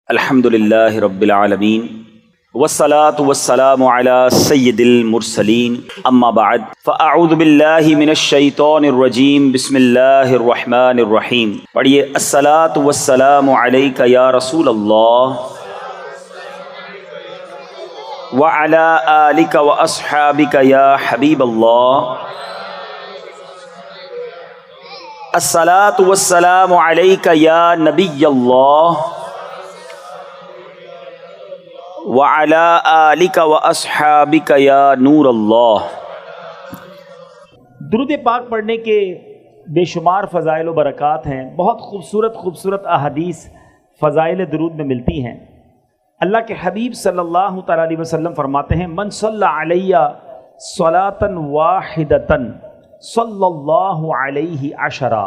الحمدللہ رب العالمین والصلاة والسلام علی سید المرسلین اما بعد فاعوذ باللہ من الشیطان الرجیم بسم اللہ الرحمن الرحیم۔ پڑھیے الصلاة والسلام علیک یا رسول اللہ وعلی آلک واصحابک یا حبیب اللہ۔ الصلاة والسلام علیک یا نبی اللہ وَعَلَىٰ آلِكَ وَأَصْحَابِكَ يَا نُورَ اللہ۔ درود پاک پڑھنے کے بے شمار فضائل و برکات ہیں، بہت خوبصورت احادیث فضائل درود میں ملتی ہیں۔ اللہ کے حبیب صلی اللہ تعالیٰ علیہ وسلم فرماتے ہیں من صلی علیہ صلاۃ واحدۃ صلی اللہ علیہ عشرہ۔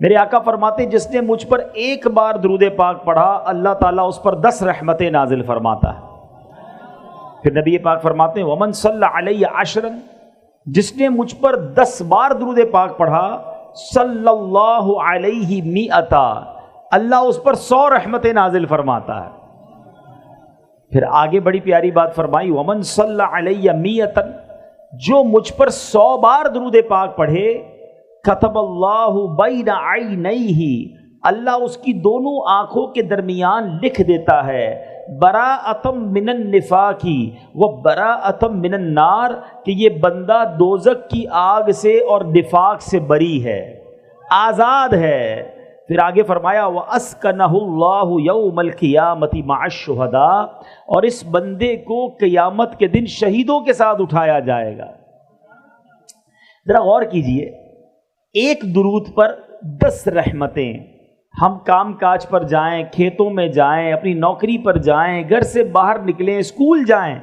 میرے آقا فرماتے ہیں جس نے مجھ پر ایک بار درود پاک پڑھا اللہ تعالیٰ اس پر 10 رحمتیں نازل فرماتا ہے۔ پھر نبی پاک فرماتے ہیں ومن صلی علیہ عشرا، جس نے مجھ پر 10 بار درود پاک پڑھا صلی اللہ علیہ مئتا، اللہ اس پر 100 رحمتیں نازل فرماتا ہے۔ پھر آگے بڑی پیاری بات فرمائی ومن صلی علیہ مئتا، جو مجھ پر 100 بار درود پاک پڑھے کتب اللہ بین عینیہ، اللہ اس کی دونوں آنکھوں کے درمیان لکھ دیتا ہے براءۃ من النفاق و براءۃ من النار، کہ یہ بندہ دوزخ کی آگ سے اور نفاق سے بری ہے، آزاد ہے۔ پھر آگے فرمایا وَأَسْكَنَهُ اللَّهُ يَوْمَ الْقِيَامَةِ مَعَ الشُّهَدَاءِ، اور اس بندے کو قیامت کے دن شہیدوں کے ساتھ اٹھایا جائے گا۔ ذرا غور کیجئے، ایک درود پر 10 رحمتیں۔ ہم کام کاج پر جائیں، کھیتوں میں جائیں، اپنی نوکری پر جائیں، گھر سے باہر نکلیں، اسکول جائیں،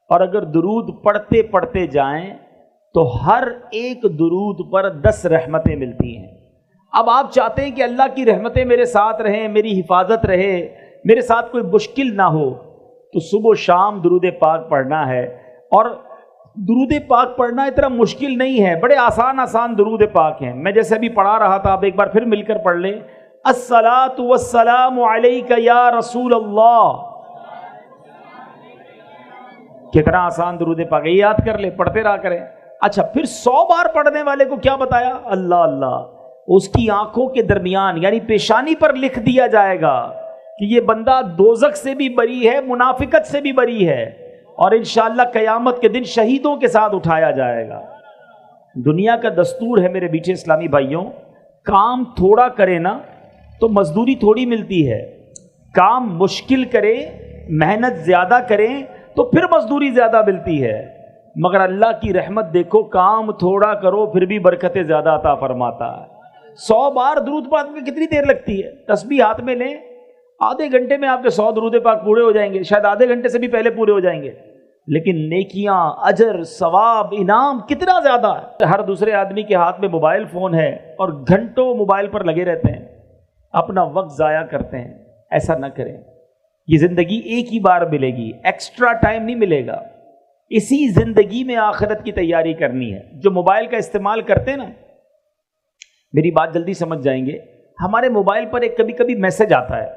اور اگر درود پڑھتے پڑھتے جائیں تو ہر ایک درود پر 10 رحمتیں ملتی ہیں۔ اب آپ چاہتے ہیں کہ اللہ کی رحمتیں میرے ساتھ رہیں، میری حفاظت رہے، میرے ساتھ کوئی مشکل نہ ہو، تو صبح و شام درود پاک پڑھنا ہے۔ اور درود پاک پڑھنا اتنا مشکل نہیں ہے، بڑے آسان درود پاک ہیں۔ میں جیسے ابھی پڑھا رہا تھا، آپ ایک بار پھر مل کر پڑھ لیں الصلاۃ والسلام علیک یا رسول اللہ۔ کتنا آسان درود پاک ہے، یہ یاد کر لیں، پڑھتے رہا کریں۔ اچھا، پھر 100 بار پڑھنے والے کو کیا بتایا؟ اللہ اس کی آنکھوں کے درمیان یعنی پیشانی پر لکھ دیا جائے گا کہ یہ بندہ دوزخ سے بھی بری ہے، منافقت سے بھی بری ہے، اور انشاءاللہ قیامت کے دن شہیدوں کے ساتھ اٹھایا جائے گا۔ دنیا کا دستور ہے میرے بیٹے اسلامی بھائیوں، کام تھوڑا کرے نا تو مزدوری تھوڑی ملتی ہے، کام مشکل کرے، محنت زیادہ کریں تو پھر مزدوری زیادہ ملتی ہے۔ مگر اللہ کی رحمت دیکھو، کام تھوڑا کرو پھر بھی برکتیں زیادہ عطا فرماتا ہے۔ 100 بار درود پاک میں کتنی دیر لگتی ہے؟ تسبیح ہاتھ میں لیں، آدھے گھنٹے میں آپ کے 100 درود پاک پورے ہو جائیں گے، شاید آدھے گھنٹے سے بھی پہلے پورے ہو جائیں گے۔ لیکن نیکیاں، اجر، ثواب، انعام کتنا زیادہ ہے۔ ہر دوسرے آدمی کے ہاتھ میں موبائل فون ہے اور گھنٹوں موبائل پر لگے رہتے ہیں، اپنا وقت ضائع کرتے ہیں۔ ایسا نہ کریں، یہ زندگی ایک ہی بار ملے گی، ایکسٹرا ٹائم نہیں ملے گا۔ اسی زندگی میں آخرت کی تیاری کرنی ہے۔ جو موبائل کا استعمال کرتے ہیں نا، میری بات جلدی سمجھ جائیں گے، ہمارے موبائل پر ایک کبھی میسج آتا ہے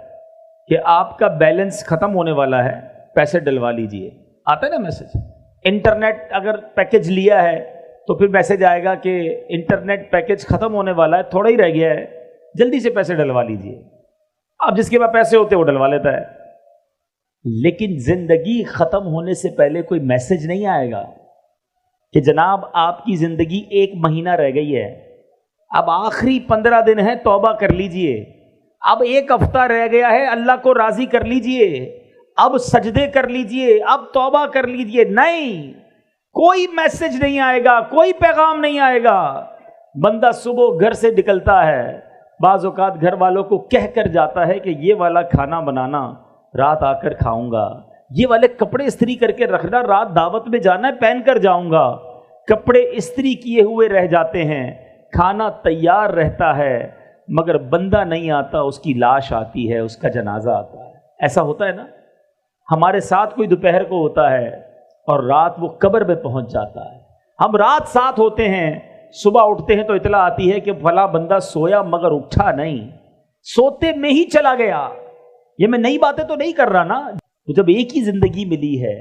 کہ آپ کا بیلنس ختم ہونے والا ہے، پیسے ڈلوا لیجئے، آتا ہے نا میسج۔ انٹرنیٹ اگر پیکج لیا ہے تو پھر میسج آئے گا کہ انٹرنیٹ پیکج ختم ہونے والا ہے، تھوڑا ہی رہ گیا ہے، جلدی سے پیسے ڈلوا لیجئے۔ اب جس کے پاس پیسے ہوتے وہ ڈلوا لیتا ہے۔ لیکن زندگی ختم ہونے سے پہلے کوئی میسج نہیں آئے گا کہ جناب آپ کی زندگی 1 مہینہ رہ گئی ہے، اب آخری 15 دن ہے، توبہ کر لیجئے، اب 1 ہفتہ رہ گیا ہے، اللہ کو راضی کر لیجئے، اب سجدے کر لیجئے، اب توبہ کر لیجئے۔ نہیں، کوئی میسج نہیں آئے گا، کوئی پیغام نہیں آئے گا۔ بندہ صبح گھر سے نکلتا ہے، بعض اوقات گھر والوں کو کہہ کر جاتا ہے کہ یہ والا کھانا بنانا، رات آ کر کھاؤں گا، یہ والے کپڑے استری کر کے رکھنا، رات دعوت میں جانا ہے پہن کر جاؤں گا۔ کپڑے استری کیے ہوئے رہ جاتے ہیں، کھانا تیار رہتا ہے، مگر بندہ نہیں آتا، اس کی لاش آتی ہے، اس کا جنازہ آتا ہے۔ ایسا ہوتا ہے نا، ہمارے ساتھ کوئی دوپہر کو ہوتا ہے اور رات وہ قبر میں پہنچ جاتا ہے۔ ہم رات ساتھ ہوتے ہیں، صبح اٹھتے ہیں تو اطلاع آتی ہے کہ فلاں بندہ سویا مگر اٹھا نہیں، سوتے میں ہی چلا گیا۔ یہ میں نئی باتیں تو نہیں کر رہا نا. تو جب ایک ہی زندگی ملی ہے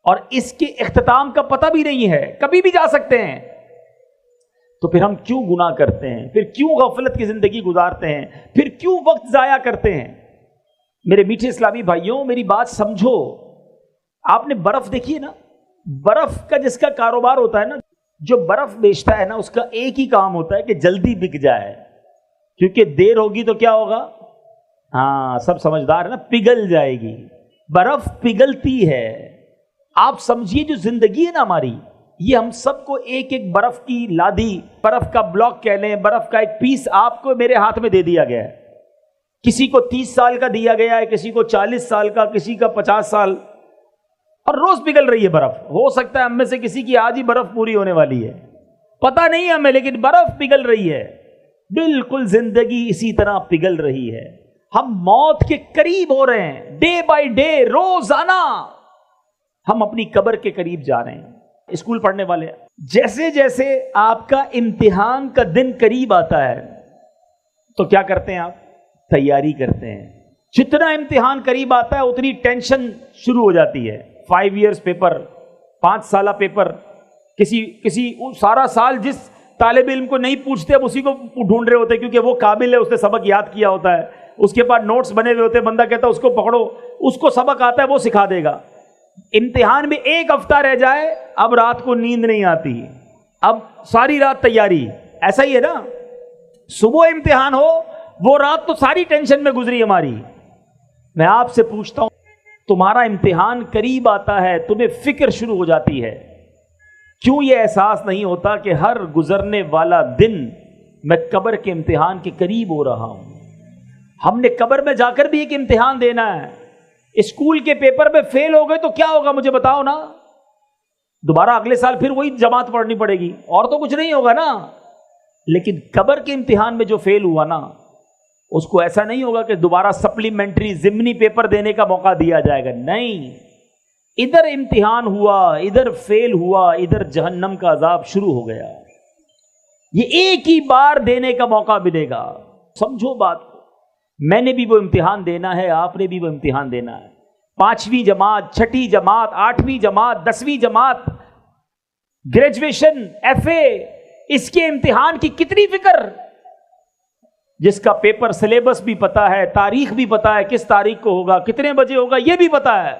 اور اس کے اختتام کا پتہ بھی نہیں ہے، کبھی بھی جا سکتے ہیں، تو پھر ہم کیوں گناہ کرتے ہیں؟ پھر کیوں غفلت کی زندگی گزارتے ہیں؟ پھر کیوں وقت ضائع کرتے ہیں؟ میرے میٹھے اسلامی بھائیوں، میری بات سمجھو. آپ نے برف دیکھی ہے نا؟ برف کا جس کا کاروبار ہوتا ہے نا، جو برف بیچتا ہے نا، اس کا ایک ہی کام ہوتا ہے کہ جلدی بک جائے، کیونکہ دیر ہوگی تو کیا ہوگا؟ ہاں، سب سمجھدار ہے نا، پگھل جائے گی. برف پگھلتی ہے. آپ سمجھیے جو زندگی ہے نا ہماری، یہ ہم سب کو ایک ایک برف کی لادی، برف کا بلاک کہہ لیں، برف کا ایک پیس آپ کو میرے ہاتھ میں دے دیا گیا ہے. کسی کو 30 سال کا دیا گیا ہے، کسی کو 40 سال کا، کسی کا 50 سال، اور روز پگھل رہی ہے برف. ہو سکتا ہے ہم میں سے کسی کی آج ہی برف پوری ہونے والی ہے، پتہ نہیں ہمیں، لیکن برف پگھل رہی ہے. بالکل زندگی اسی طرح پگھل رہی ہے. ہم موت کے قریب ہو رہے ہیں، ڈے بائی ڈے، روزانہ ہم اپنی قبر کے قریب جا رہے ہیں. اسکول پڑھنے والے، جیسے جیسے آپ کا امتحان کا دن قریب آتا ہے تو کیا کرتے ہیں آپ؟ تیاری کرتے ہیں. جتنا امتحان قریب آتا ہے اتنی ٹینشن شروع ہو جاتی ہے. 5 ایئرس پیپر، 5 سالہ پیپر، کسی سارا سال جس طالب علم کو نہیں پوچھتے اب اسی کو ڈھونڈ رہے ہوتے کیونکہ وہ قابل ہے، اس نے سبق یاد کیا ہوتا ہے، اس کے پاس نوٹس بنے ہوئے ہوتے ہیں. بندہ کہتا ہے اس کو پکڑو، اس کو سبق آتا ہے، وہ سکھا دے گا. امتحان میں 1 ہفتہ رہ جائے، اب رات کو نیند نہیں آتی، اب ساری رات تیاری. ایسا ہی ہے نا، صبح امتحان ہو، وہ رات تو ساری ٹینشن میں گزری ہماری. میں آپ سے پوچھتا ہوں، تمہارا امتحان قریب آتا ہے، تمہیں فکر شروع ہو جاتی ہے، کیوں یہ احساس نہیں ہوتا کہ ہر گزرنے والا دن میں قبر کے امتحان کے قریب ہو رہا ہوں؟ ہم نے قبر میں جا کر بھی ایک امتحان دینا ہے. اسکول کے پیپر میں فیل ہو گئے تو کیا ہوگا مجھے بتاؤ نا؟ دوبارہ اگلے سال پھر وہی جماعت پڑھنی پڑے گی، اور تو کچھ نہیں ہوگا نا. لیکن قبر کے امتحان میں جو فیل ہوا نا، اس کو ایسا نہیں ہوگا کہ دوبارہ سپلیمنٹری ضمنی پیپر دینے کا موقع دیا جائے گا. نہیں، ادھر امتحان ہوا، ادھر فیل ہوا، ادھر جہنم کا عذاب شروع ہو گیا. یہ ایک ہی بار دینے کا موقع ملے گا. سمجھو بات کو. میں نے بھی وہ امتحان دینا ہے، آپ نے بھی وہ امتحان دینا ہے. 5ویں جماعت، 6ٹھی جماعت، 8ویں جماعت، 10ویں جماعت، گریجویشن، FA، اس کے امتحان کی کتنی فکر؟ جس کا پیپر سلیبس بھی پتا ہے، تاریخ بھی پتا ہے، کس تاریخ کو ہوگا، کتنے بجے ہوگا، یہ بھی پتا ہے.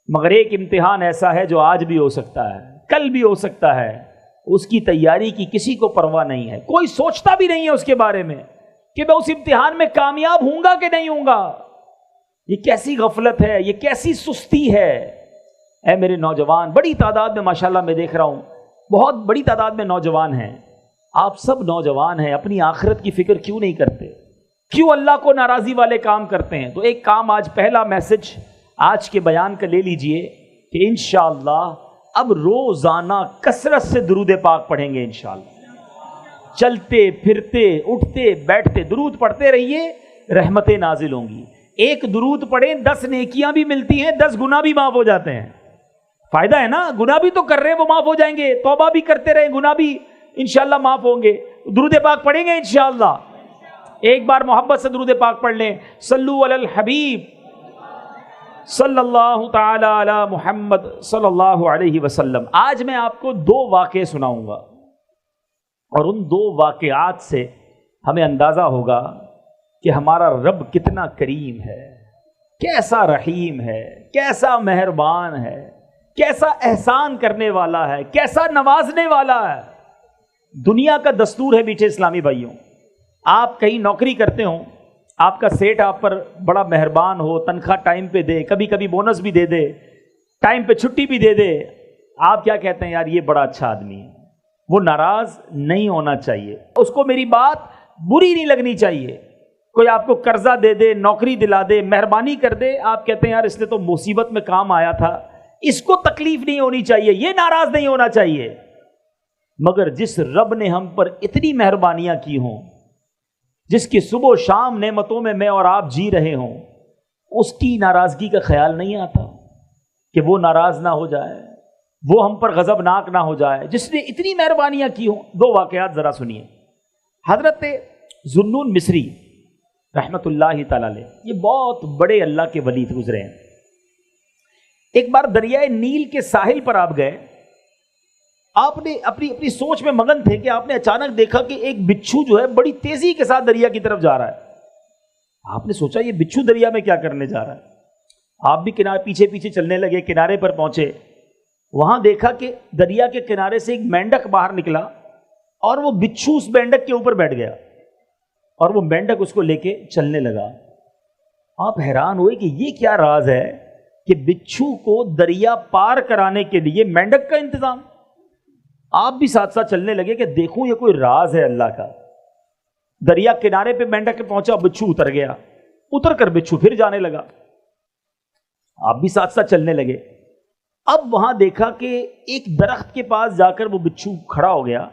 مگر ایک امتحان ایسا ہے جو آج بھی ہو سکتا ہے، کل بھی ہو سکتا ہے. اس کی تیاری کی کسی کو پرواہ نہیں ہے، کوئی سوچتا بھی نہیں ہے اس کے بارے میں کہ میں اس امتحان میں کامیاب ہوں گا کہ نہیں ہوں گا. یہ کیسی غفلت ہے، یہ کیسی سستی ہے. اے میرے نوجوان، بڑی تعداد میں ماشاءاللہ میں دیکھ رہا ہوں، بہت بڑی تعداد میں نوجوان ہیں. آپ سب نوجوان ہیں، اپنی آخرت کی فکر کیوں نہیں کرتے؟ کیوں اللہ کو ناراضی والے کام کرتے ہیں؟ تو ایک کام، آج پہلا میسج آج کے بیان کا لے لیجئے کہ انشاءاللہ اب روزانہ کثرت سے درود پاک پڑھیں گے. انشاءاللہ چلتے پھرتے اٹھتے بیٹھتے درود پڑھتے رہیے، رحمتیں نازل ہوں گی. ایک درود پڑھیں 10 نیکیاں بھی ملتی ہیں، 10 گناہ بھی معاف ہو جاتے ہیں. فائدہ ہے نا، گناہ بھی تو کر رہے ہیں وہ معاف ہو جائیں گے، توبہ بھی کرتے رہیں، گناہ بھی انشاءاللہ معاف ہوں گے. درود پاک پڑھیں گے انشاءاللہ. ایک بار محبت سے درود پاک پڑھ لیں. صلو علی الحبیب صلی اللہ تعالی علی محمد صلی اللہ علیہ وسلم. آج میں آپ کو 2 واقعے سناؤں گا، اور ان 2 واقعات سے ہمیں اندازہ ہوگا کہ ہمارا رب کتنا کریم ہے، کیسا رحیم ہے، کیسا مہربان ہے، کیسا احسان کرنے والا ہے، کیسا نوازنے والا ہے. دنیا کا دستور ہے میٹھے اسلامی بھائیوں، آپ کہیں نوکری کرتے ہوں، آپ کا سیٹ آپ پر بڑا مہربان ہو، تنخواہ ٹائم پہ دے، کبھی کبھی بونس بھی دے دے، ٹائم پہ چھٹی بھی دے دے، آپ کیا کہتے ہیں؟ یار یہ بڑا اچھا آدمی ہے. وہ ناراض نہیں ہونا چاہیے، اس کو میری بات بری نہیں لگنی چاہیے. کوئی آپ کو قرضہ دے دے، نوکری دلا دے، مہربانی کر دے، آپ کہتے ہیں یار اس نے تو مصیبت میں کام آیا تھا، اس کو تکلیف نہیں ہونی چاہیے، یہ ناراض نہیں ہونا چاہیے. مگر جس رب نے ہم پر اتنی مہربانیاں کی ہوں، جس کی صبح و شام نعمتوں میں میں اور آپ جی رہے ہوں، اس کی ناراضگی کا خیال نہیں آتا کہ وہ ناراض نہ ہو جائے، وہ ہم پر غضبناک نہ ہو جائے، جس نے اتنی مہربانیاں کی ہوں. 2 واقعات ذرا سنیے. حضرت ذو النون مصری رحمت اللہ تعالی علیہ، یہ بہت بڑے اللہ کے ولی گزرے ہیں۔ ایک بار دریائے نیل کے ساحل پر آپ گئے، آپ نے اپنی سوچ میں مگن تھے کہ آپ نے اچانک دیکھا کہ ایک بچھو جو ہے بڑی تیزی کے ساتھ دریا کی طرف جا رہا ہے۔ آپ نے سوچا یہ بچھو دریا میں کیا کرنے جا رہا ہے؟ آپ بھی کنارے پیچھے پیچھے چلنے لگے، کنارے پر پہنچے، وہاں دیکھا کہ دریا کے کنارے سے ایک مینڈک باہر نکلا اور وہ بچھو اس مینڈک کے اوپر بیٹھ گیا اور وہ مینڈک اس کو لے کے چلنے لگا۔ آپ حیران ہوئے کہ یہ کیا راز ہے کہ بچھو کو دریا پار کرانے کے لیے مینڈک کا انتظام۔ آپ بھی ساتھ ساتھ چلنے لگے کہ دیکھوں یہ کوئی راز ہے اللہ کا۔ دریا کنارے پہ مینڈک پہنچا، بچھو اتر گیا، اتر کر بچھو پھر جانے لگا۔ آپ بھی ساتھ ساتھ چلنے لگے۔ اب وہاں دیکھا کہ ایک درخت کے پاس جا کر وہ بچھو کھڑا ہو گیا،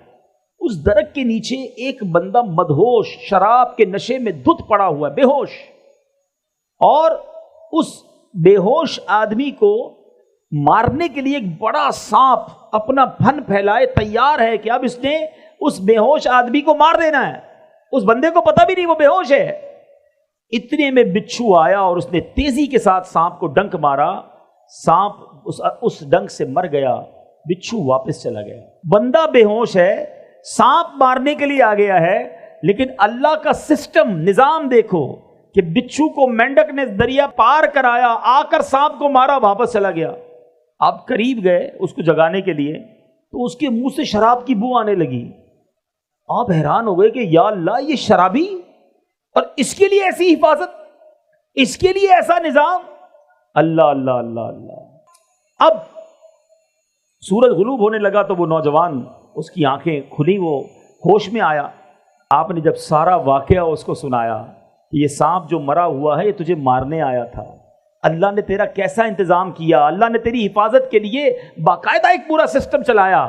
اس درخت کے نیچے ایک بندہ مدہوش شراب کے نشے میں دھت پڑا ہوا ہے، بے ہوش، اور اس بے ہوش آدمی کو مارنے کے لیے ایک بڑا سانپ اپنا پھن پھیلائے تیار ہے کہ اب اس نے اس بے ہوش آدمی کو مار دینا ہے۔ اس بندے کو پتہ بھی نہیں وہ بے ہوش ہے۔ اتنے میں بچھو آیا اور اس نے تیزی کے ساتھ سانپ کو ڈنک مارا، سانپ اس ڈنک سے مر گیا، بچھو واپس چلا گیا۔ بندہ بے ہوش ہے، سانپ مارنے کے لیے آ گیا ہے، لیکن اللہ کا سسٹم نظام دیکھو کہ بچھو کو مینڈک نے دریا پار کرایا، آ کر سانپ کو مارا، واپس چلا گیا۔ آپ قریب گئے اس کو جگانے کے لیے تو اس کے منہ سے شراب کی بو آنے لگی۔ آپ حیران ہو گئے کہ یا اللہ، یہ شرابی، اور اس کے لیے ایسی حفاظت، اس کے لیے ایسا نظام۔ اللہ اللہ اللہ اللہ۔ اب سورج غروب ہونے لگا تو وہ نوجوان، اس کی آنکھیں کھلی، وہ ہوش میں آیا۔ آپ نے جب سارا واقعہ اس کو سنایا کہ یہ سانپ جو مرا ہوا ہے یہ تجھے مارنے آیا تھا، اللہ نے تیرا کیسا انتظام کیا، اللہ نے تیری حفاظت کے لیے باقاعدہ ایک پورا سسٹم چلایا۔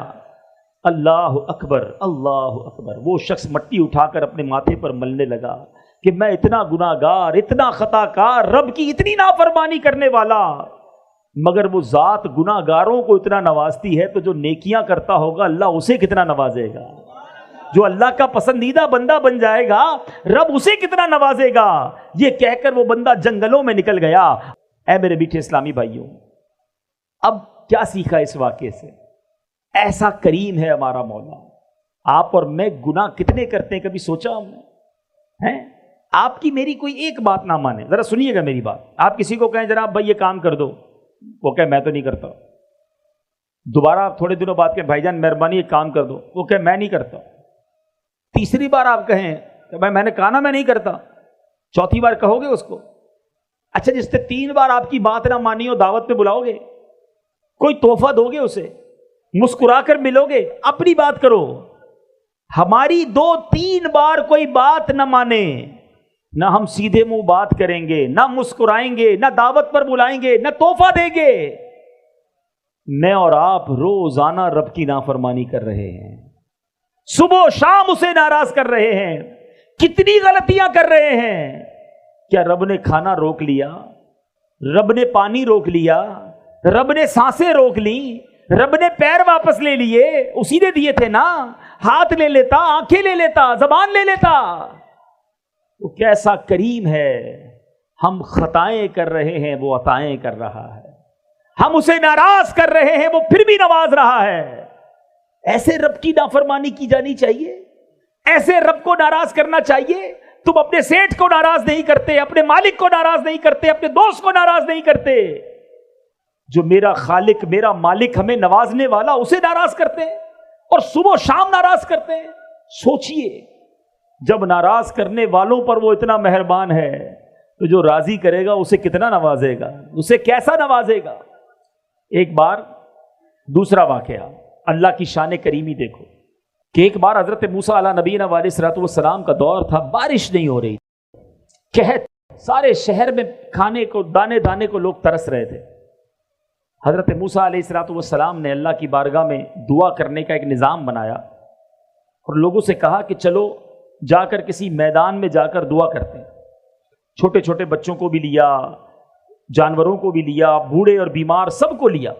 اللہ اکبر اللہ اکبر۔ وہ شخص مٹی اٹھا کر اپنے ماتھے پر ملنے لگا کہ میں اتنا گناہ گار، اتنا خطا کار، رب کی اتنی نافرمانی کرنے والا، مگر وہ ذات گناہ گاروں کو اتنا نوازتی ہے تو جو نیکیاں کرتا ہوگا اللہ اسے کتنا نوازے گا۔ جو اللہ کا پسندیدہ بندہ بن جائے گا رب اسے کتنا نوازے گا۔ یہ کہہ کر وہ بندہ جنگلوں میں نکل گیا۔ اے میرے میٹھے اسلامی بھائیوں، اب کیا سیکھا اس واقعے سے؟ ایسا کریم ہے ہمارا مولا۔ آپ اور میں گناہ کتنے کرتے ہیں، کبھی سوچا ہم نے؟ ہیں آپ کی میری کوئی ایک بات نہ مانے، ذرا سنیے گا میری بات۔ آپ کسی کو کہیں جناب بھائی یہ کام کر دو، وہ کہے میں تو نہیں کرتا۔ دوبارہ آپ تھوڑے دنوں بعد کہ بھائی جان مہربانی ایک کام کر دو، وہ کہے میں نہیں کرتا۔ تیسری بار آپ کہیں کہ بھائی میں نے کہا نا میں نہیں کرتا، چوتھی بار کہو گے اس کو؟ اچھا جس نے 3 بار آپ کی بات نہ مانی ہو دعوت پہ بلاؤ گے؟ کوئی تحفہ دو گے اسے؟ مسکرا کر ملو گے؟ اپنی بات کرو۔ ہماری 2-3 بار کوئی بات نہ مانے، نہ ہم سیدھے منہ بات کریں گے، نہ مسکرائیں گے، نہ دعوت پر بلائیں گے، نہ تحفہ دیں گے۔ میں اور آپ روزانہ رب کی نافرمانی کر رہے ہیں، صبح و شام اسے ناراض کر رہے ہیں، کتنی غلطیاں کر رہے ہیں۔ کیا رب نے کھانا روک لیا؟ رب نے پانی روک لیا؟ رب نے سانسیں روک لیں؟ رب نے پیر واپس لے لیے؟ اسی نے دیے تھے نا۔ ہاتھ لے لیتا، آنکھیں لے لیتا، زبان لے لیتا۔ وہ کیسا کریم ہے۔ ہم خطائیں کر رہے ہیں، وہ عطائیں کر رہا ہے۔ ہم اسے ناراض کر رہے ہیں، وہ پھر بھی نواز رہا ہے۔ ایسے رب کی نافرمانی کی جانی چاہیے؟ ایسے رب کو ناراض کرنا چاہیے؟ تم اپنے سیٹھ کو ناراض نہیں کرتے، اپنے مالک کو ناراض نہیں کرتے، اپنے دوست کو ناراض نہیں کرتے، جو میرا خالق میرا مالک ہمیں نوازنے والا اسے ناراض کرتے ہیں اور صبح و شام ناراض کرتے ہیں۔ سوچئے جب ناراض کرنے والوں پر وہ اتنا مہربان ہے تو جو راضی کرے گا اسے کتنا نوازے گا، اسے کیسا نوازے گا۔ ایک بار دوسرا واقعہ، اللہ کی شان کریمی دیکھو کہ ایک بار حضرت موسیٰ علیہ نبینا علیہ الصلوۃ والسلام کا دور تھا، بارش نہیں ہو رہی، قحط، سارے شہر میں کھانے کو دانے دانے کو لوگ ترس رہے تھے۔ حضرت موسیٰ علیہ الصلوۃ والسلام نے اللہ کی بارگاہ میں دعا کرنے کا ایک نظام بنایا اور لوگوں سے کہا کہ چلو جا کر کسی میدان میں جا کر دعا کرتے ہیں۔ چھوٹے چھوٹے بچوں کو بھی لیا، جانوروں کو بھی لیا، بوڑھے اور بیمار سب کو لیا،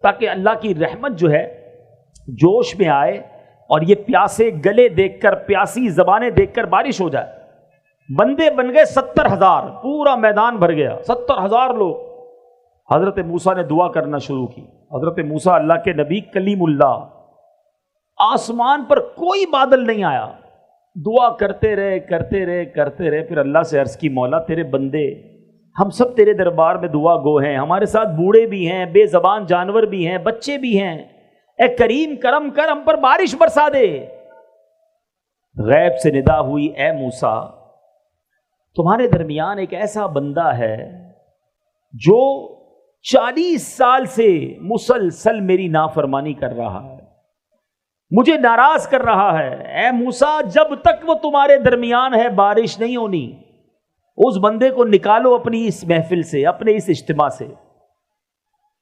تاکہ اللہ کی رحمت جو ہے جوش میں آئے اور یہ پیاسے گلے دیکھ کر، پیاسی زبانیں دیکھ کر بارش ہو جائے۔ بندے بن گئے 70,000، پورا میدان بھر گیا، 70,000 لوگ۔ حضرت موسیٰ نے دعا کرنا شروع کی۔ حضرت موسیٰ اللہ کے نبی کلیم اللہ، آسمان پر کوئی بادل نہیں آیا، دعا کرتے رہے کرتے رہے کرتے رہے۔ پھر اللہ سے عرض کی مولا تیرے بندے ہم سب تیرے دربار میں دعا گو ہیں، ہمارے ساتھ بوڑھے بھی ہیں، بے زبان جانور بھی ہیں، بچے بھی ہیں، اے کریم کرم کر ہم پر بارش برسا دے۔ غیب سے ندا ہوئی، اے موسیٰ تمہارے درمیان ایک ایسا بندہ ہے جو 40 سال سے مسلسل میری نافرمانی کر رہا ہے، مجھے ناراض کر رہا ہے۔ اے موسیٰ جب تک وہ تمہارے درمیان ہے بارش نہیں ہونی، اس بندے کو نکالو اپنی اس محفل سے، اپنے اس اجتماع سے۔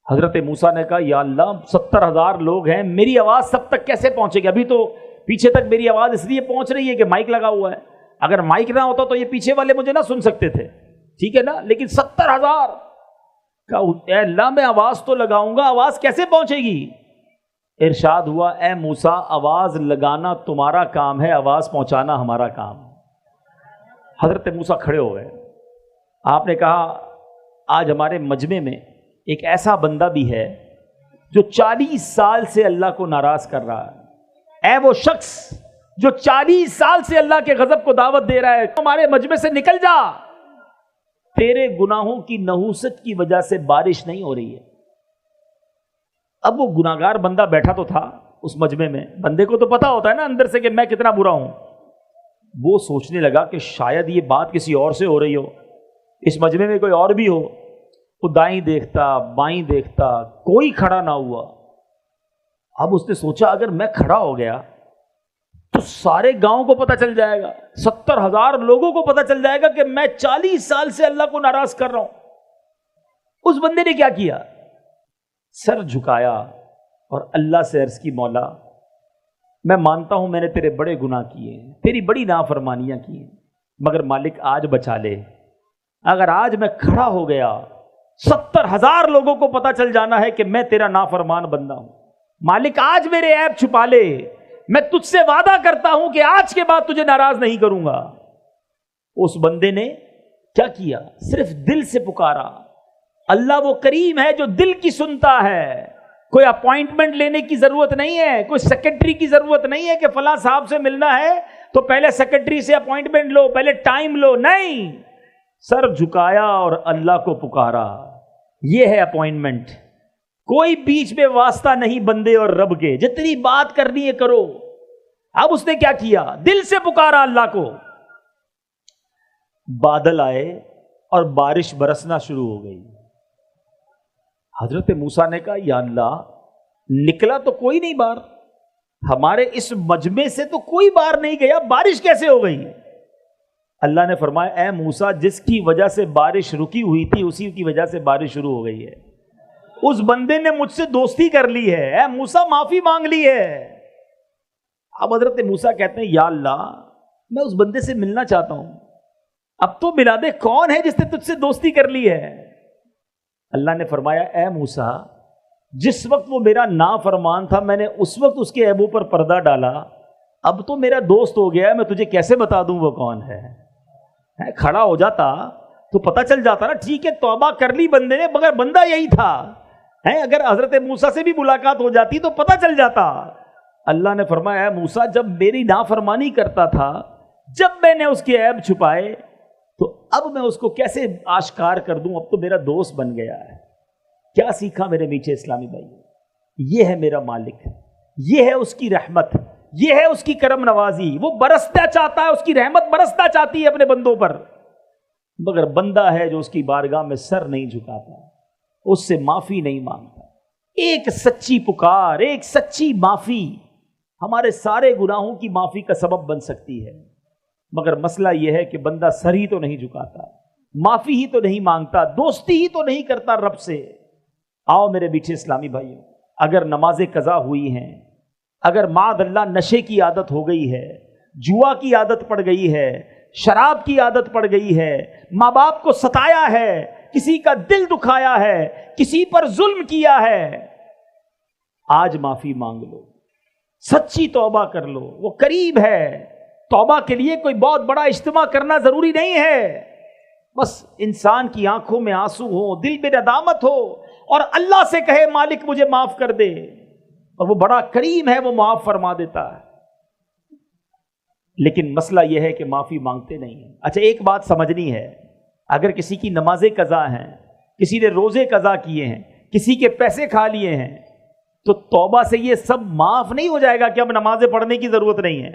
حضرت موسیٰ نے کہا یا اللہ 70,000 لوگ ہیں، میری آواز سب تک کیسے پہنچے گی؟ ابھی تو پیچھے تک میری آواز اس لیے پہنچ رہی ہے کہ مائک لگا ہوا ہے، اگر مائک نہ ہوتا تو یہ پیچھے والے مجھے نہ سن سکتے تھے، ٹھیک ہے نا؟ لیکن 70,000 کا، اے اللہ میں آواز تو لگاؤں گا، آواز کیسے پہنچے گی؟ ارشاد ہوا اے موسیٰ آواز لگانا تمہارا کام ہے، آواز پہنچانا ہمارا کام ہے۔ حضرت موسیٰ کھڑے ہو گئے، آپ نے کہا آج ہمارے مجمع میں ایک ایسا بندہ بھی ہے جو 40 سال سے اللہ کو ناراض کر رہا ہے۔ اے وہ شخص جو 40 سال سے اللہ کے غضب کو دعوت دے رہا ہے، ہمارے مجمع سے نکل جا، تیرے گناہوں کی نحوست کی وجہ سے بارش نہیں ہو رہی ہے۔ اب وہ گناہگار بندہ بیٹھا تو تھا اس مجمع میں، بندے کو تو پتا ہوتا ہے نا اندر سے کہ میں کتنا برا ہوں۔ وہ سوچنے لگا کہ شاید یہ بات کسی اور سے ہو رہی ہو، اس مجمع میں کوئی اور بھی ہو۔ وہ دائیں دیکھتا بائیں دیکھتا، کوئی کھڑا نہ ہوا۔ اب اس نے سوچا اگر میں کھڑا ہو گیا تو سارے گاؤں کو پتہ چل جائے گا، 70,000 لوگوں کو پتہ چل جائے گا کہ میں 40 سال سے اللہ کو ناراض کر رہا ہوں۔ اس بندے نے کیا کیا؟ سر جھکایا اور اللہ سے عرض کی مولا میں مانتا ہوں میں نے تیرے بڑے گناہ کیے ہیں، تیری بڑی نافرمانیاں کی ہیں، مگر مالک آج بچا لے۔ اگر آج میں کھڑا ہو گیا 70,000 لوگوں کو پتہ چل جانا ہے کہ میں تیرا نافرمان بندہ ہوں، مالک آج میرے عیب چھپا لے، میں تجھ سے وعدہ کرتا ہوں کہ آج کے بعد تجھے ناراض نہیں کروں گا۔ اس بندے نے کیا کیا؟ صرف دل سے پکارا۔ اللہ وہ کریم ہے جو دل کی سنتا ہے، کوئی اپوائنٹمنٹ لینے کی ضرورت نہیں ہے، کوئی سیکرٹری کی ضرورت نہیں ہے کہ فلاں صاحب سے ملنا ہے تو پہلے سیکرٹری سے اپوائنٹمنٹ لو، پہلے ٹائم لو، نہیں، سر جھکایا اور اللہ کو پکارا، یہ ہے اپوائنٹمنٹ۔ کوئی بیچ میں واسطہ نہیں بندے اور رب کے، جتنی بات کرنی ہے کرو۔ اب اس نے کیا کیا؟ دل سے پکارا اللہ کو، بادل آئے اور بارش برسنا شروع ہو گئی۔ حضرت موسیٰ نے کہا یا اللہ نکلا تو کوئی نہیں باہر، ہمارے اس مجمع سے تو کوئی باہر نہیں گیا، بارش کیسے ہو گئی؟ اللہ نے فرمایا اے موسیٰ جس کی وجہ سے بارش رکی ہوئی تھی اسی کی وجہ سے بارش شروع ہو گئی ہے۔ اس بندے نے مجھ سے دوستی کر لی ہے، اے موسیٰ معافی مانگ لی ہے۔ اب حضرت موسیٰ کہتے ہیں یا اللہ میں اس بندے سے ملنا چاہتا ہوں، اب تو ملا دے کون ہے جس نے تجھ سے دوستی کر لی ہے؟ اللہ نے فرمایا اے موسیٰ جس وقت وہ میرا نافرمان تھا میں نے اس وقت اس کے عیبوں پر پردہ ڈالا، اب تو میرا دوست ہو گیا ہے، میں تجھے کیسے بتا دوں وہ کون ہے؟ کھڑا ہو جاتا تو پتہ چل جاتا نا، ٹھیک ہے توبہ کر لی بندے نے مگر بندہ یہی تھا، اگر حضرت موسیٰ سے بھی ملاقات ہو جاتی تو پتہ چل جاتا۔ اللہ نے فرمایا اے موسیٰ جب میری نافرمانی کرتا تھا، جب میں نے اس کے عیب چھپائے تو اب میں اس کو کیسے آشکار کر دوں؟ اب تو میرا دوست بن گیا ہے۔ کیا سیکھا میرے میٹھے اسلامی بھائی؟ یہ ہے میرا مالک، یہ ہے اس کی رحمت، یہ ہے اس کی کرم نوازی۔ وہ برستا چاہتا ہے، اس کی رحمت برستا چاہتی ہے اپنے بندوں پر، مگر بندہ ہے جو اس کی بارگاہ میں سر نہیں جھکاتا، اس سے معافی نہیں مانگتا۔ ایک سچی پکار، ایک سچی معافی ہمارے سارے گناہوں کی معافی کا سبب بن سکتی ہے، مگر مسئلہ یہ ہے کہ بندہ سر ہی تو نہیں جھکاتا، معافی ہی تو نہیں مانگتا، دوستی ہی تو نہیں کرتا رب سے۔ آؤ میرے میٹھے اسلامی بھائیوں، اگر نمازیں قضا ہوئی ہیں، اگر معاذ اللہ نشے کی عادت ہو گئی ہے، جوا کی عادت پڑ گئی ہے، شراب کی عادت پڑ گئی ہے، ماں باپ کو ستایا ہے، کسی کا دل دکھایا ہے، کسی پر ظلم کیا ہے، آج معافی مانگ لو، سچی توبہ کر لو، وہ قریب ہے توبہ کے لیے کوئی بہت بڑا اجتماع کرنا ضروری نہیں ہے، بس انسان کی آنکھوں میں آنسو ہو، دل میں ندامت ہو، اور اللہ سے کہے مالک مجھے معاف کر دے، اور وہ بڑا کریم ہے، وہ معاف فرما دیتا ہے۔ لیکن مسئلہ یہ ہے کہ معافی مانگتے نہیں ہیں۔ اچھا ایک بات سمجھنی ہے، اگر کسی کی نمازیں قضا ہیں، کسی نے روزے قضا کیے ہیں، کسی کے پیسے کھا لیے ہیں، تو توبہ سے یہ سب معاف نہیں ہو جائے گا کہ اب نمازیں پڑھنے کی ضرورت نہیں ہے۔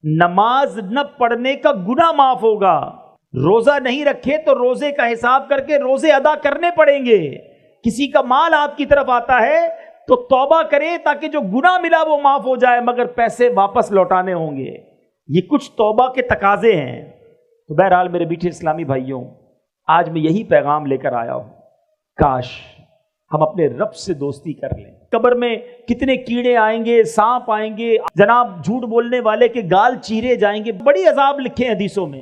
نماز نہ پڑھنے کا گناہ معاف ہوگا، روزہ نہیں رکھے تو روزے کا حساب کر کے روزے ادا کرنے پڑیں گے۔ کسی کا مال آپ کی طرف آتا ہے تو توبہ کرے تاکہ جو گناہ ملا وہ معاف ہو جائے، مگر پیسے واپس لوٹانے ہوں گے۔ یہ کچھ توبہ کے تقاضے ہیں۔ تو بہرحال میرے میٹھے اسلامی بھائیوں، آج میں یہی پیغام لے کر آیا ہوں، کاش ہم اپنے رب سے دوستی کر لیں۔ قبر میں کتنے کیڑے آئیں گے، سانپ آئیں گے، جناب جھوٹ بولنے والے کے گال چیرے جائیں گے، بڑی عذاب لکھے ہیں حدیثوں میں۔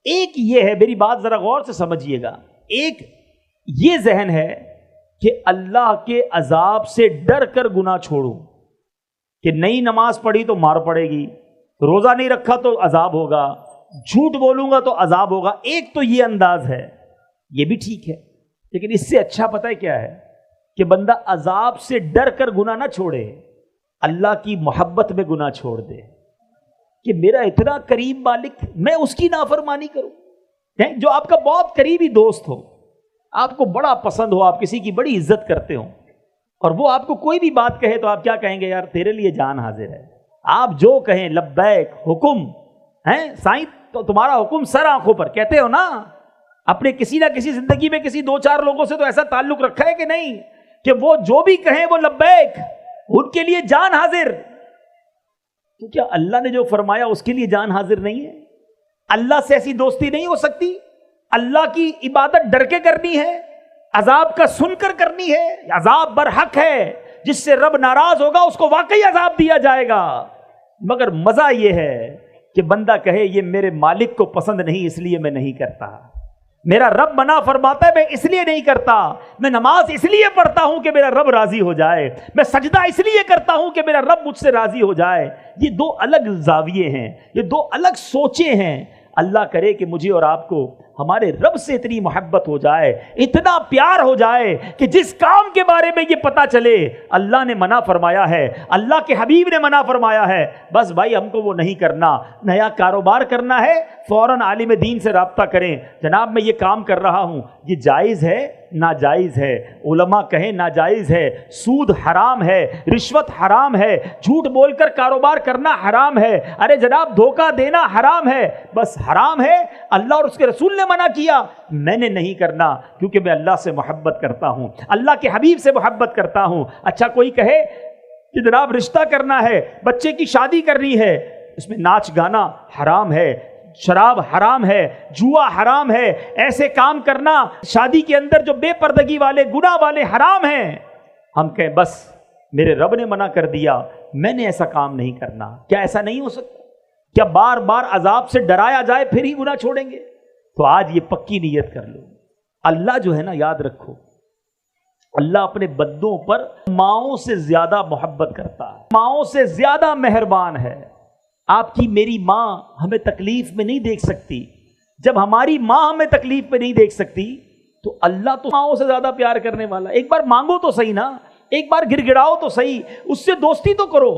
ایک یہ ہے، میری بات ذرا غور سے سمجھیے گا، ایک یہ ذہن ہے کہ اللہ کے عذاب سے ڈر کر گناہ چھوڑوں، کہ نئی نماز پڑھی تو مار پڑے گی، روزہ نہیں رکھا تو عذاب ہوگا، جھوٹ بولوں گا تو عذاب ہوگا۔ ایک تو یہ انداز ہے، یہ بھی ٹھیک ہے، لیکن اس سے اچھا پتہ ہے کیا ہے؟ کہ بندہ عذاب سے ڈر کر گناہ نہ چھوڑے، اللہ کی محبت میں گناہ چھوڑ دے، کہ میرا اتنا قریب مالک، میں اس کی نافرمانی کروں۔ جو آپ کا بہت قریبی دوست ہو، آپ کو بڑا پسند ہو، آپ کسی کی بڑی عزت کرتے ہو، اور وہ آپ کو کوئی بھی بات کہے تو آپ کیا کہیں گے؟ یار تیرے لیے جان حاضر ہے، آپ جو کہیں لبیک، حکم ہیں سائیں، تو تمہارا حکم سر آنکھوں پر، کہتے ہو نا؟ اپنے کسی نہ کسی زندگی میں کسی دو چار لوگوں سے تو ایسا تعلق رکھا ہے کہ نہیں، کہ وہ جو بھی کہیں وہ لبیک، ان کے لیے جان حاضر۔ تو کیا اللہ نے جو فرمایا اس کے لیے جان حاضر نہیں ہے؟ اللہ سے ایسی دوستی نہیں ہو سکتی؟ اللہ کی عبادت ڈر کے کرنی ہے، عذاب کا سن کر کرنی ہے، عذاب برحق ہے، جس سے رب ناراض ہوگا اس کو واقعی عذاب دیا جائے گا۔ مگر مزہ یہ ہے کہ بندہ کہے یہ میرے مالک کو پسند نہیں اس لیے میں نہیں کرتا، میرا رب منع فرماتا ہے میں اس لیے نہیں کرتا، میں نماز اس لیے پڑھتا ہوں کہ میرا رب راضی ہو جائے، میں سجدہ اس لیے کرتا ہوں کہ میرا رب مجھ سے راضی ہو جائے۔ یہ دو الگ زاویے ہیں، یہ دو الگ سوچیں ہیں۔ اللہ کرے کہ مجھے اور آپ کو ہمارے رب سے اتنی محبت ہو جائے، اتنا پیار ہو جائے کہ جس کام کے بارے میں یہ پتا چلے اللہ نے منع فرمایا ہے، اللہ کے حبیب نے منع فرمایا ہے، بس بھائی ہم کو وہ نہیں کرنا۔ نیا کاروبار کرنا ہے، فوراً عالم دین سے رابطہ کریں، جناب میں یہ کام کر رہا ہوں، یہ جائز ہے ناجائز ہے؟ علماء کہیں ناجائز ہے، سود حرام ہے، رشوت حرام ہے، جھوٹ بول کر کاروبار کرنا حرام ہے، ارے جناب دھوکہ دینا حرام ہے، بس حرام ہے، اللہ اور اس کے رسول نے منع کیا، میں نے نہیں کرنا کیونکہ میں اللہ سے محبت کرتا ہوں، اللہ کے حبیب سے محبت کرتا ہوں۔ اچھا کوئی کہے کہ جناب رشتہ کرنا ہے، بچے کی شادی کرنی ہے، اس میں ناچ گانا حرام ہے، شراب حرام ہے، جوا حرام ہے، ایسے کام کرنا شادی کے اندر جو بے پردگی والے گناہ والے حرام ہیں، ہم کہیں بس میرے رب نے منع کر دیا، میں نے ایسا کام نہیں کرنا۔ کیا ایسا نہیں ہو سکتا؟ کیا بار بار عذاب سے ڈرایا جائے پھر ہی گناہ چھوڑیں گے؟ تو آج یہ پکی نیت کر لو، اللہ جو ہے نا، یاد رکھو اللہ اپنے بندوں پر ماؤں سے زیادہ محبت کرتا ہے، ماؤں سے زیادہ مہربان ہے۔ آپ کی میری ماں ہمیں تکلیف میں نہیں دیکھ سکتی، جب ہماری ماں ہمیں تکلیف میں نہیں دیکھ سکتی تو اللہ تو ماؤں سے زیادہ پیار کرنے والا۔ ایک بار مانگو تو صحیح نا، ایک بار گر گڑاؤ تو صحیح، اس سے دوستی تو کرو۔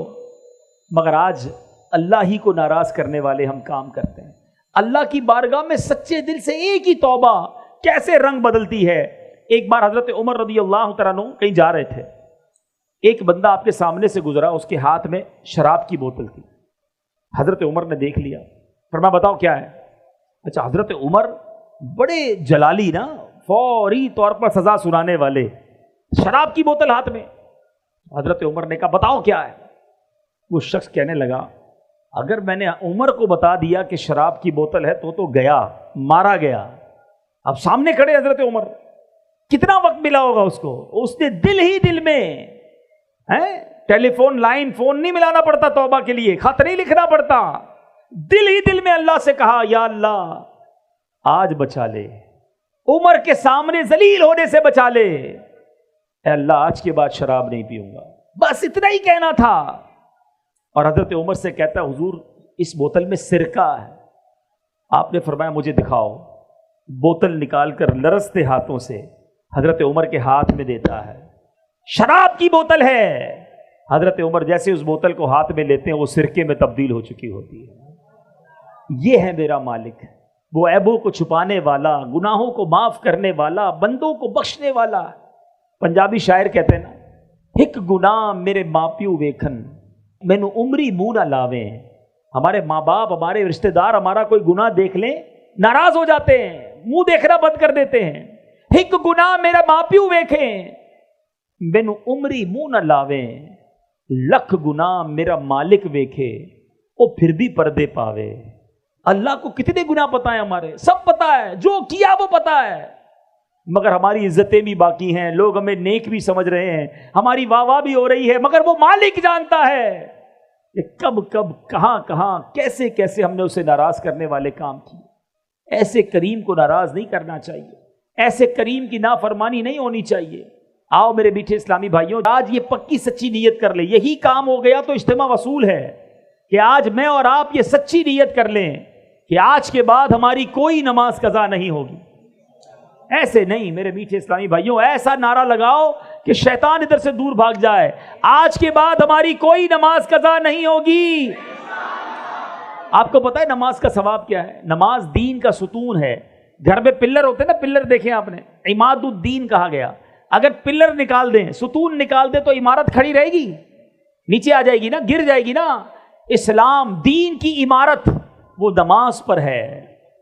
مگر آج اللہ ہی کو ناراض کرنے والے ہم کام کرتے ہیں۔ اللہ کی بارگاہ میں سچے دل سے ایک ہی توبہ کیسے رنگ بدلتی ہے۔ ایک بار حضرت عمر رضی اللہ تعالیٰ عنہ کہیں جا رہے تھے، ایک بندہ آپ کے سامنے سے گزرا، اس کے ہاتھ میں شراب کی بوتل تھی۔ حضرت عمر نے دیکھ لیا، فرمایا بتاؤ کیا ہے؟ اچھا حضرت عمر بڑے جلالی نا، فوری طور پر سزا سنانے والے، شراب کی بوتل ہاتھ میں۔ حضرت عمر نے کہا بتاؤ کیا ہے؟ وہ شخص کہنے لگا اگر میں نے عمر کو بتا دیا کہ شراب کی بوتل ہے تو گیا، مارا گیا۔ اب سامنے کھڑے حضرت عمر، کتنا وقت ملا ہوگا اس کو؟ اس نے دل ہی دل میں ٹیلی فون لائن فون نہیں ملانا پڑتا توبہ کے لیے، خط نہیں لکھنا پڑتا، دل ہی دل میں اللہ سے کہا یا اللہ آج بچا لے، عمر کے سامنے ذلیل ہونے سے بچا لے، اے اللہ آج کے بعد شراب نہیں پیوں گا، بس اتنا ہی کہنا تھا۔ اور حضرت عمر سے کہتا ہے حضور اس بوتل میں سرکہ ہے. آپ نے فرمایا مجھے دکھاؤ. بوتل نکال کر لرزتے ہاتھوں سے حضرت عمر کے ہاتھ میں دیتا ہے. شراب کی بوتل ہے. حضرت عمر جیسے اس بوتل کو ہاتھ میں لیتے ہیں وہ سرکے میں تبدیل ہو چکی ہوتی ہے. یہ ہے میرا مالک، وہ عیبوں کو چھپانے والا، گناہوں کو معاف کرنے والا، بندوں کو بخشنے والا. پنجابی شاعر کہتے ہیں نا، ایک گناہ میرے ماں پیو ویکھن مینوں عمری منہ نہ لاویں. ہمارے ماں باپ، ہمارے رشتہ دار ہمارا کوئی گناہ دیکھ لیں ناراض ہو جاتے ہیں، منہ دیکھنا بند کر دیتے ہیں. ایک گناہ میرا ماں پیو ویکھیں مینوں عمری منہ نہ لاویں. لکھ گناہ میرا مالک ویکھے وہ پھر بھی پردے پاوے. اللہ کو کتنے گناہ پتہ ہیں، ہمارے سب پتہ ہے، جو کیا وہ پتہ ہے، مگر ہماری عزتیں بھی باقی ہیں، لوگ ہمیں نیک بھی سمجھ رہے ہیں، ہماری واہ واہ بھی ہو رہی ہے، مگر وہ مالک جانتا ہے کہ کب کب کہاں کہاں کیسے کیسے ہم نے اسے ناراض کرنے والے کام کیے. ایسے کریم کو ناراض نہیں کرنا چاہیے، ایسے کریم کی نافرمانی نہیں ہونی چاہیے. آؤ میرے میٹھے اسلامی بھائیوں، آج یہ پکی سچی نیت کر لیں. یہی کام ہو گیا تو اجتماع وصول ہے کہ آج میں اور آپ یہ سچی نیت کر لیں کہ آج کے بعد ہماری کوئی نماز قضا نہیں ہوگی. ایسے نہیں میرے میٹھے اسلامی بھائیوں، ایسا نعرہ لگاؤ کہ شیطان ادھر سے دور بھاگ جائے. آج کے بعد ہماری کوئی نماز قضا نہیں ہوگی. آپ کو پتا ہے نماز کا ثواب کیا ہے؟ نماز دین کا ستون ہے. گھر میں پلر ہوتے ہیں نا، پلر دیکھیں آپ نے، عماد الدین کہا گیا. اگر پلر نکال دیں، ستون نکال دیں تو عمارت کھڑی رہے گی؟ نیچے آ جائے گی نا، گر جائے گی نا. اسلام دین کی عمارت وہ نماز پر ہے.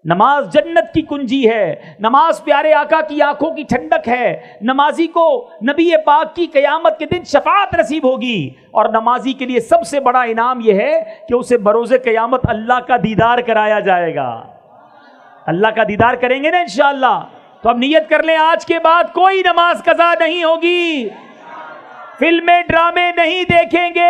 نماز جنت کی کنجی ہے. نماز پیارے آقا کی آنکھوں کی ٹھنڈک ہے. نمازی کو نبی پاک کی قیامت کے دن شفاعت نصیب ہوگی. اور نمازی کے لیے سب سے بڑا انعام یہ ہے کہ اسے بروز قیامت اللہ کا دیدار کرایا جائے گا. اللہ کا دیدار کریں گے نا انشاءاللہ. تو اب نیت کر لیں آج کے بعد کوئی نماز قضا نہیں ہوگی، فلمیں ڈرامے نہیں دیکھیں گے،